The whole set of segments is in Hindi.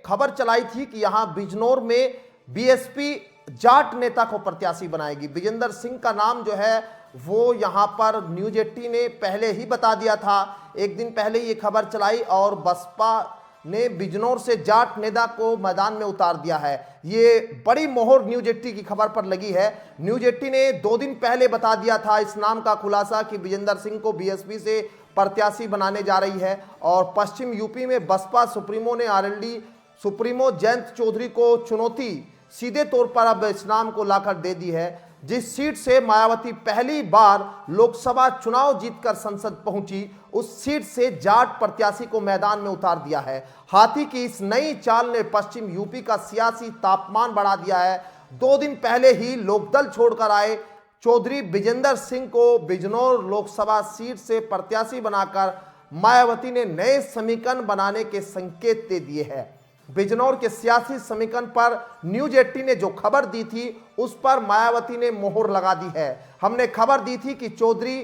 खबर चलाई थी कि यहां बिजनौर में बीएसपी जाट नेता को प्रत्याशी बनाएगी। विजेंद्र सिंह का नाम जो है वो यहां पर न्यूज 18 ने पहले ही बता दिया था। एक दिन पहले ये खबर चलाई और बसपा ने बिजनौर से जाट नेता को मैदान में उतार दिया है। ये बड़ी मोहर न्यूज 18 की खबर पर लगी है। न्यूज 18 ने 2 दिन पहले बता दिया था इस नाम का खुलासा कि विजेंद्र सिंह को बीएसपी से प्रत्याशी बनाने जा रही है। और पश्चिम यूपी में बसपा सुप्रीमो ने आरएलडी सुप्रीमो जयंत चौधरी को चुनौती सीधे तौर पर अब इस नाम को लाकर दे दी है। जिस सीट से मायावती पहली बार लोकसभा चुनाव जीतकर संसद पहुंची, उस सीट से जाट प्रत्याशी को मैदान में उतार दिया है। हाथी की इस नई चाल ने पश्चिम यूपी का सियासी तापमान बढ़ा दिया है। 2 दिन पहले ही लोकदल छोड़कर आए चौधरी विजेंद्र सिंह को बिजनौर लोकसभा सीट से प्रत्याशी बनाकर मायावती ने नए समीकरण बनाने के संकेत दे दिए हैं। बिजनौर के सियासी समीकरण पर न्यूज 18 ने जो खबर दी थी उस पर मायावती ने मोहर लगा दी है। हमने खबर दी थी कि चौधरी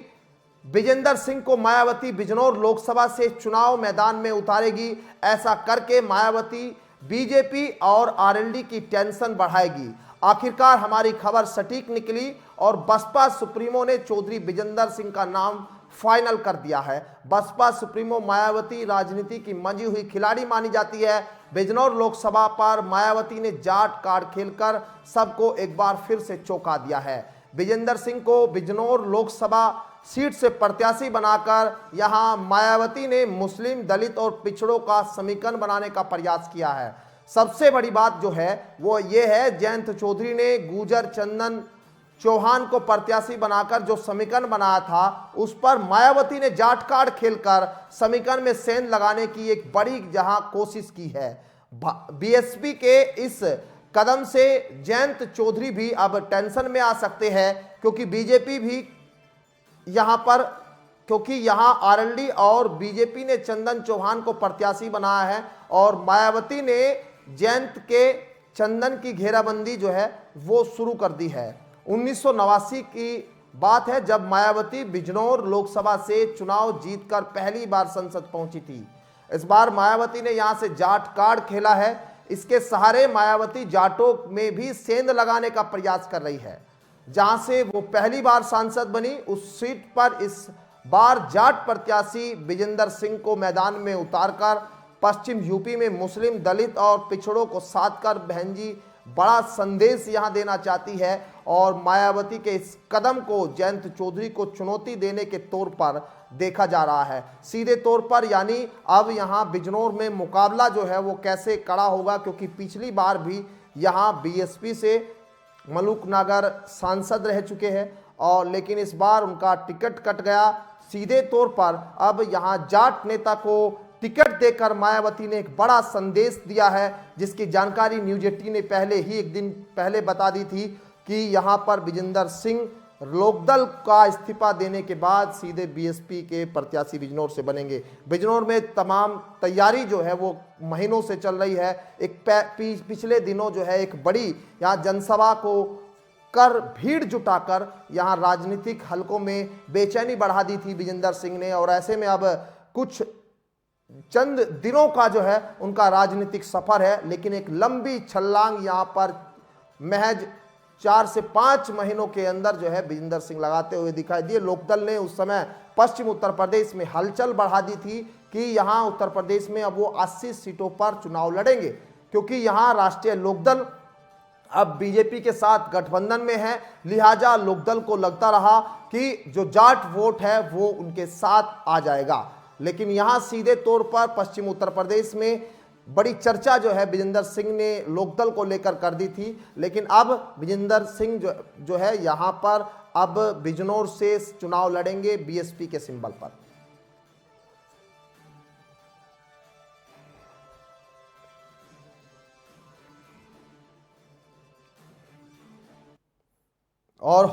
विजेंद्र सिंह को मायावती बिजनौर लोकसभा से चुनाव मैदान में उतारेगी। ऐसा करके मायावती बीजेपी और आरएलडी की टेंशन बढ़ाएगी। आखिरकार हमारी खबर सटीक निकली और बसपा सुप्रीमो ने चौधरी विजेंद्र सिंह का नाम फाइनल कर दिया है। बसपा सुप्रीमो मायावती राजनीति की मंजी हुई खिलाड़ी मानी जाती है। बिजनौर लोकसभा पर मायावती ने जाट कार्ड खेलकर सबको एक बार फिर से चौंका दिया है। विजेंद्र सिंह को बिजनौर लोकसभा सीट से प्रत्याशी बनाकर यहां मायावती ने मुस्लिम, दलित और पिछड़ों का समीकरण बनाने का प्रयास किया है। सबसे बड़ी बात जो है वो ये है, जयंत चौधरी ने गुजर चंदन चौहान को प्रत्याशी बनाकर जो समीकरण बनाया था उस पर मायावती ने जाट कार्ड खेलकर समीकरण में सेंध लगाने की एक बड़ी जहां कोशिश की है। बीएसपी के इस कदम से जयंत चौधरी भी अब टेंशन में आ सकते हैं, क्योंकि बीजेपी भी यहां पर यहां आरएलडी और बीजेपी ने चंदन चौहान को प्रत्याशी बनाया है और मायावती ने जयंत के चंदन की घेराबंदी जो है वो शुरू कर दी है। 1989 की बात है जब मायावती बिजनौर लोकसभा से चुनाव जीतकर पहली बार संसद पहुंची थी। इस बार मायावती ने यहां से जाट कार्ड खेला है। इसके सहारे मायावती जाटों में भी सेंध लगाने का प्रयास कर रही है। जहां से वो पहली बार सांसद बनी उस सीट पर इस बार जाट प्रत्याशी विजेंद्र सिंह को मैदान में उतारकर पश्चिम यूपी में मुस्लिम, दलित और पिछड़ों को साथ कर बहन जी बड़ा संदेश यहां देना चाहती है। और मायावती के इस कदम को जयंत चौधरी को चुनौती देने के तौर पर देखा जा रहा है, सीधे तौर पर। यानी अब यहां बिजनौर में मुकाबला जो है वो कैसे कड़ा होगा, क्योंकि पिछली बार भी यहां बीएसपी से मलूक नगर सांसद रह चुके हैं और लेकिन इस बार उनका टिकट कट गया। सीधे तौर पर अब यहां जाट नेता को टिकट देकर मायावती ने एक बड़ा संदेश दिया है, जिसकी जानकारी न्यूज 18 ने पहले ही एक दिन पहले बता दी थी कि यहां पर विजेंद्र सिंह लोकदल का इस्तीफा देने के बाद सीधे बीएसपी के प्रत्याशी बिजनौर से बनेंगे। बिजनौर में तमाम तैयारी जो है वो महीनों से चल रही है। एक पिछले दिनों जो है एक बड़ी यहाँ जनसभा को कर भीड़ जुटाकर यहाँ राजनीतिक हलकों में बेचैनी बढ़ा दी थी विजेंद्र सिंह ने। और ऐसे में अब कुछ चंद दिनों का जो है उनका राजनीतिक सफर है, लेकिन एक लंबी छलांग यहाँ पर महज 4 से 5 महीनों के अंदर जो है विजेंद्र सिंह लगाते हुए दिखाई दिए। लोकदल ने उस समय पश्चिम उत्तर प्रदेश में हलचल बढ़ा दी थी कि यहाँ उत्तर प्रदेश में अब वो 80 सीटों पर चुनाव लड़ेंगे, क्योंकि यहाँ राष्ट्रीय लोकदल अब बीजेपी के साथ गठबंधन में है। लिहाजा लोकदल को लगता रहा कि जो जाट वोट है वो उनके साथ आ जाएगा। लेकिन यहाँ सीधे तौर पर पश्चिम उत्तर प्रदेश में बड़ी चर्चा जो है विजेंद्र सिंह ने लोकदल को लेकर कर दी थी, लेकिन अब विजेंद्र सिंह जो है यहाँ पर अब बिजनौर से चुनाव लड़ेंगे बीएसपी के सिंबल पर। और